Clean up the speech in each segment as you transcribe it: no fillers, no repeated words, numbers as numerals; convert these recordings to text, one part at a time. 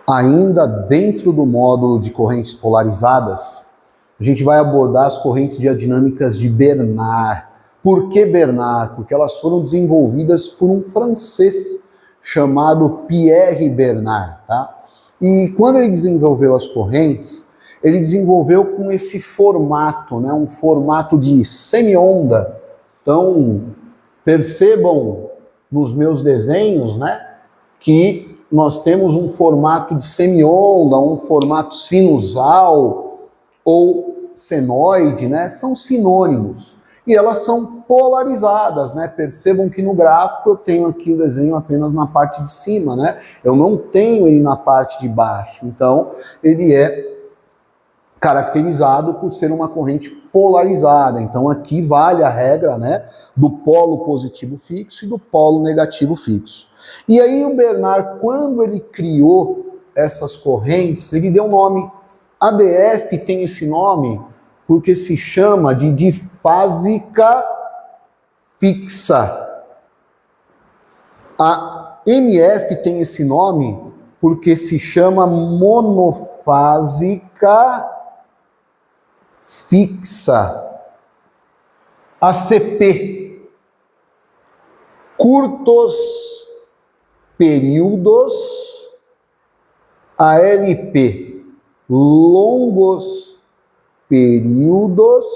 Ainda dentro do módulo de correntes polarizadas, a gente vai abordar as correntes diadinâmicas de Bernard. Por que Bernard? Porque elas foram desenvolvidas por um francês chamado Pierre Bernard, tá? E quando ele desenvolveu as correntes, ele desenvolveu com esse formato, né? Um formato de semi-onda. Então, percebam nos meus desenhos, né, que nós temos um formato de semi-onda, um formato sinusal ou senoide, né? São sinônimos. E elas são polarizadas, né? Percebam que no gráfico eu tenho aqui o desenho apenas na parte de cima, né? Eu não tenho ele na parte de baixo. Então, ele é caracterizado por ser uma corrente polarizada. Então, aqui vale a regra, né, do polo positivo fixo e do polo negativo fixo. E aí o Bernard, quando ele criou essas correntes, ele deu um nome. ADF tem esse nome porque se chama de difásica fixa. A MF tem esse nome porque se chama monofásica fixa. A CP, curtos períodos. A LP, longos períodos.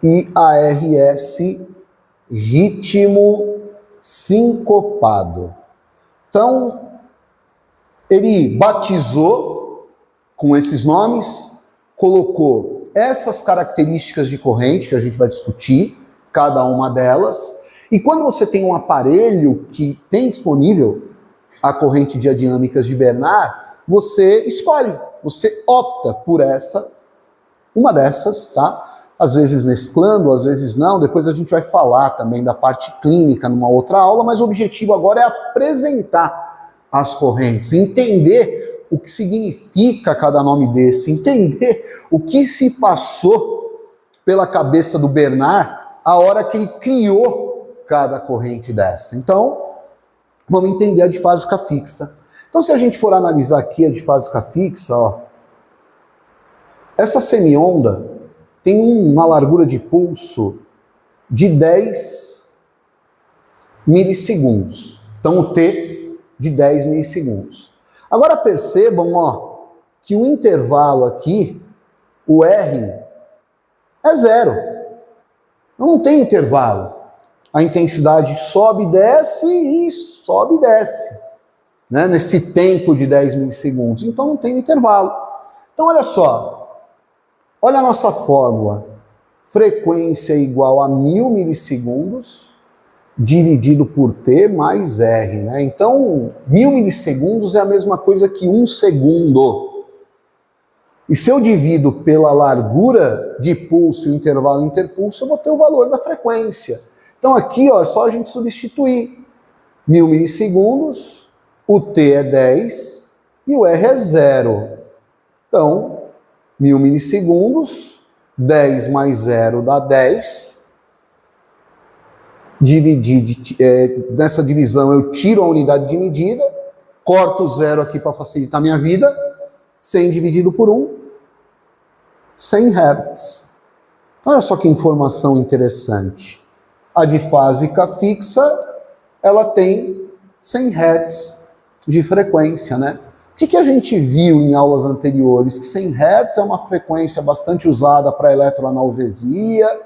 E a RS, ritmo sincopado. Então, ele batizou com esses nomes, colocou essas características de corrente que a gente vai discutir, cada uma delas. E quando você tem um aparelho que tem disponível a corrente diadinâmicas de Bernard, você escolhe, você opta por uma dessas, tá? Às vezes mesclando, às vezes não. Depois a gente vai falar também da parte clínica numa outra aula, mas o objetivo agora é apresentar as correntes, entender o que significa cada nome desse, entender o que se passou pela cabeça do Bernard a hora que ele criou cada corrente dessa. Então, vamos entender a difásica fixa. Então, se a gente for analisar aqui a difásica fixa, ó, essa semionda tem uma largura de pulso de 10 milissegundos. Então, o T de 10 milissegundos. Agora percebam, ó, que o intervalo aqui, o R, é zero. Não tem intervalo. A intensidade sobe e desce e sobe e desce, né? Nesse tempo de 10 milissegundos. Então não tem intervalo. Então olha só. Olha a nossa fórmula. Frequência igual a 1000 milissegundos dividido por T mais R, né? Então 1000 milissegundos é a mesma coisa que 1 segundo. E se eu divido pela largura de pulso e o intervalo interpulso, eu vou ter o valor da frequência. Então aqui, ó, é só a gente substituir. 1000 milissegundos, o T é 10 e o R é 0. Então, 1000 milissegundos, 10 mais 0 dá 10. Nessa divisão eu tiro a unidade de medida, corto o 0 aqui para facilitar a minha vida. 100 dividido por 1, 100 Hz. Olha só que informação interessante. A difásica fixa, ela tem 100 Hz de frequência, né? O que a gente viu em aulas anteriores? Que 100 Hz é uma frequência bastante usada para eletroanalgesia,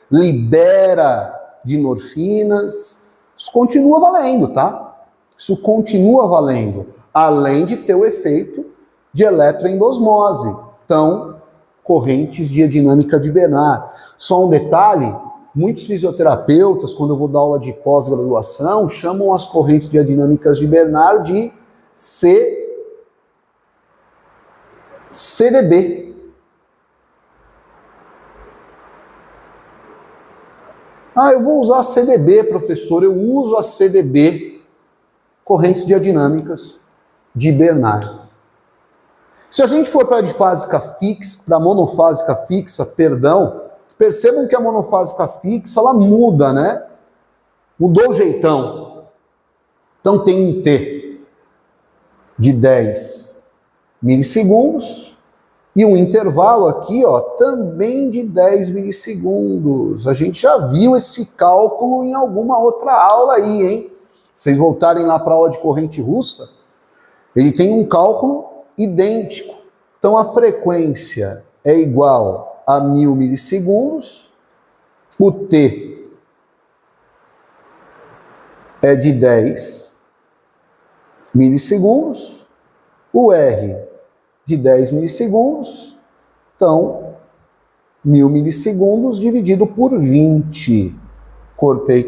libera dinorfinas. Isso continua valendo, tá? Isso continua valendo, além de ter o efeito de eletroendosmose. Então, correntes diadinâmica de Bernard. Só um detalhe, muitos fisioterapeutas, quando eu vou dar aula de pós-graduação, chamam as correntes diadinâmicas de Bernard de CDB. Ah, eu vou usar a CDB, professor. Eu uso a CDB, correntes diadinâmicas de Bernard. Se a gente for para a difásica fixa, para a monofásica fixa, percebam que a monofásica fixa, ela muda, né? Mudou o jeitão. Então tem um T. de 10 milissegundos. E um intervalo aqui, ó, também de 10 milissegundos. A gente já viu esse cálculo em alguma outra aula aí, hein? Vocês voltarem lá para a aula de corrente russa, ele tem um cálculo idêntico. Então a frequência é igual a 1000 milissegundos, o T é de 10 milissegundos, o R de 10 milissegundos, então 1000 milissegundos dividido por 20. Cortei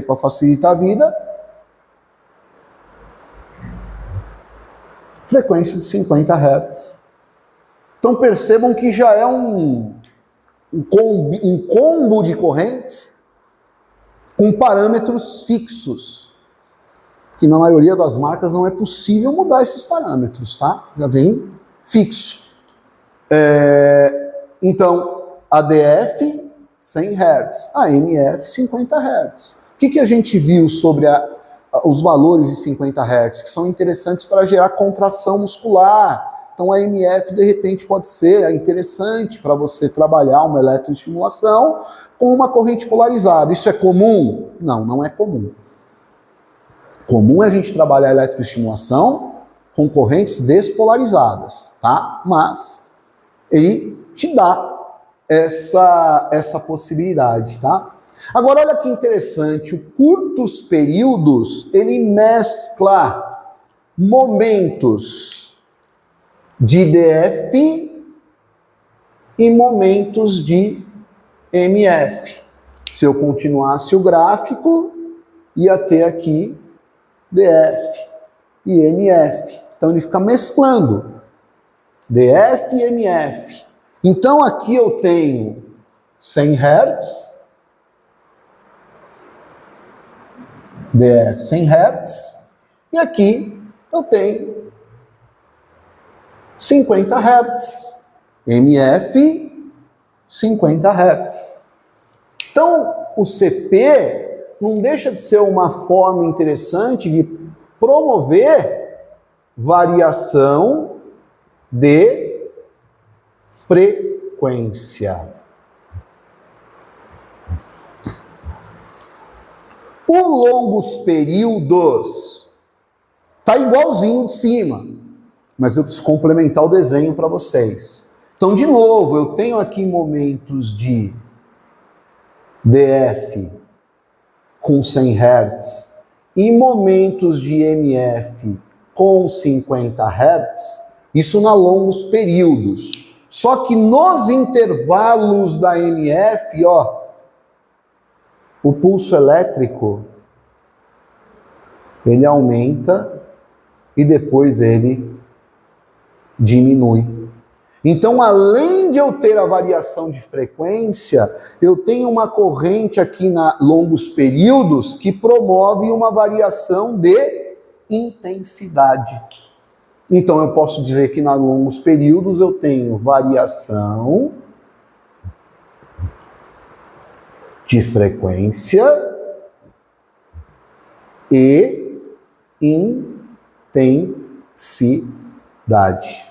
para facilitar a vida. Frequência de 50 Hz. Então percebam que já é um combo de correntes com parâmetros fixos, que na maioria das marcas não é possível mudar esses parâmetros, tá? Já vem fixo. Então, ADF 100 Hz, AMF 50 Hz. O que a gente viu sobre os valores de 50 Hz? Que são interessantes para gerar contração muscular. Então, a AMF, de repente, pode ser interessante para você trabalhar uma eletroestimulação com uma corrente polarizada. Isso é comum? Não, não é comum. Comum é a gente trabalhar a eletroestimulação com correntes despolarizadas, tá? Mas ele te dá essa possibilidade, tá? Agora, olha que interessante, o curtos períodos, ele mescla momentos de DF e momentos de MF. Se eu continuasse o gráfico, ia ter aqui DF e MF. Então ele fica mesclando DF e MF. Então aqui eu tenho 100 Hz, DF 100 Hz, e aqui eu tenho 50 Hz, MF 50 Hz. Então o CP não deixa de ser uma forma interessante de promover variação de frequência. O longos períodos tá igualzinho de cima, mas eu preciso complementar o desenho para vocês. Então, de novo, eu tenho aqui momentos de DF com 100 Hz e momentos de MF com 50 Hz, isso na longos períodos. Só que nos intervalos da MF, ó, o pulso elétrico, ele aumenta e depois ele diminui. Então, além de eu ter a variação de frequência, eu tenho uma corrente aqui na longos períodos que promove uma variação de intensidade. Então, eu posso dizer que na longos períodos eu tenho variação de frequência e intensidade.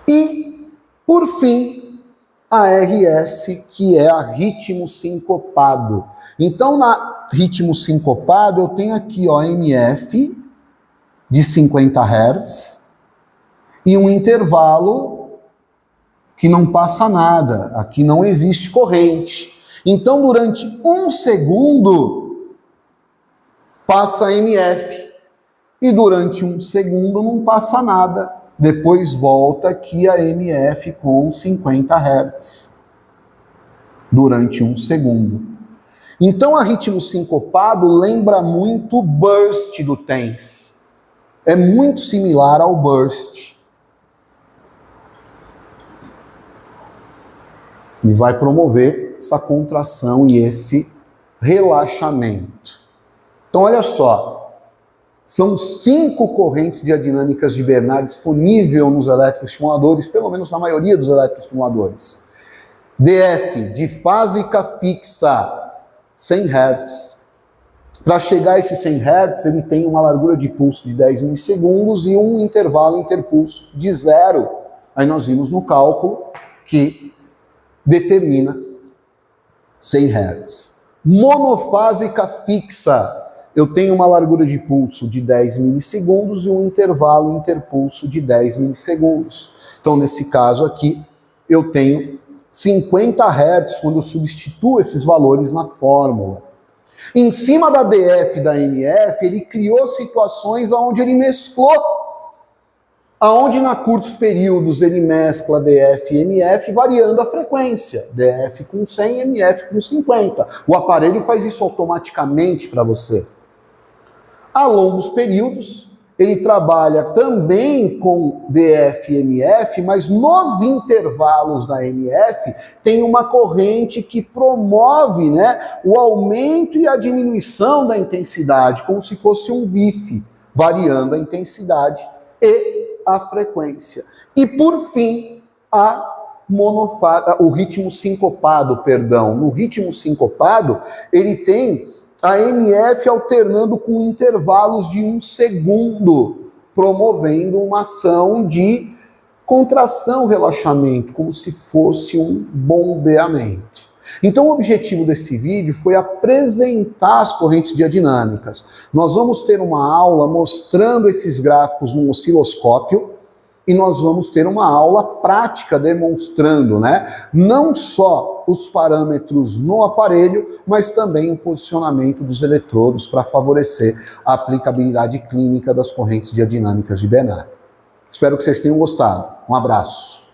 E, por fim, a RS, que é a ritmo sincopado. Então, na ritmo sincopado, eu tenho aqui, ó, MF de 50 Hz e um intervalo que não passa nada. Aqui não existe corrente. Então, durante 1 segundo, passa MF. E durante 1 segundo não passa nada. Depois volta aqui a MF com 50 Hz durante 1 segundo. Então, a ritmo sincopado lembra muito o burst do TENS. É muito similar ao burst. E vai promover essa contração e esse relaxamento. Então, olha só. São 5 correntes diadinâmicas de Bernard disponível nos eletroestimuladores, pelo menos na maioria dos eletroestimuladores. DF, difásica fixa, 100 Hz. Para chegar a esses 100 Hz, ele tem uma largura de pulso de 10 milissegundos e um intervalo interpulso de 0. Aí nós vimos no cálculo que determina 100 Hz. Monofásica fixa. Eu tenho uma largura de pulso de 10 milissegundos e um intervalo interpulso de 10 milissegundos. Então, nesse caso aqui, eu tenho 50 Hz quando eu substituo esses valores na fórmula. Em cima da DF e da MF, ele criou situações onde ele mesclou, onde na curtos períodos ele mescla DF e MF variando a frequência, DF com 100, MF com 50. O aparelho faz isso automaticamente para você. A longos períodos, ele trabalha também com DF e MF, mas nos intervalos da MF tem uma corrente que promove, o aumento e a diminuição da intensidade, como se fosse um VIF, variando a intensidade e a frequência. E por fim, o ritmo sincopado, No ritmo sincopado, ele tem a MF alternando com intervalos de 1 segundo, promovendo uma ação de contração, relaxamento, como se fosse um bombeamento. Então o objetivo desse vídeo foi apresentar as correntes diadinâmicas. Nós vamos ter uma aula mostrando esses gráficos no osciloscópio, e nós vamos ter uma aula prática demonstrando, não só os parâmetros no aparelho, mas também o posicionamento dos eletrodos para favorecer a aplicabilidade clínica das correntes diadinâmicas de Bénard. Espero que vocês tenham gostado. Um abraço.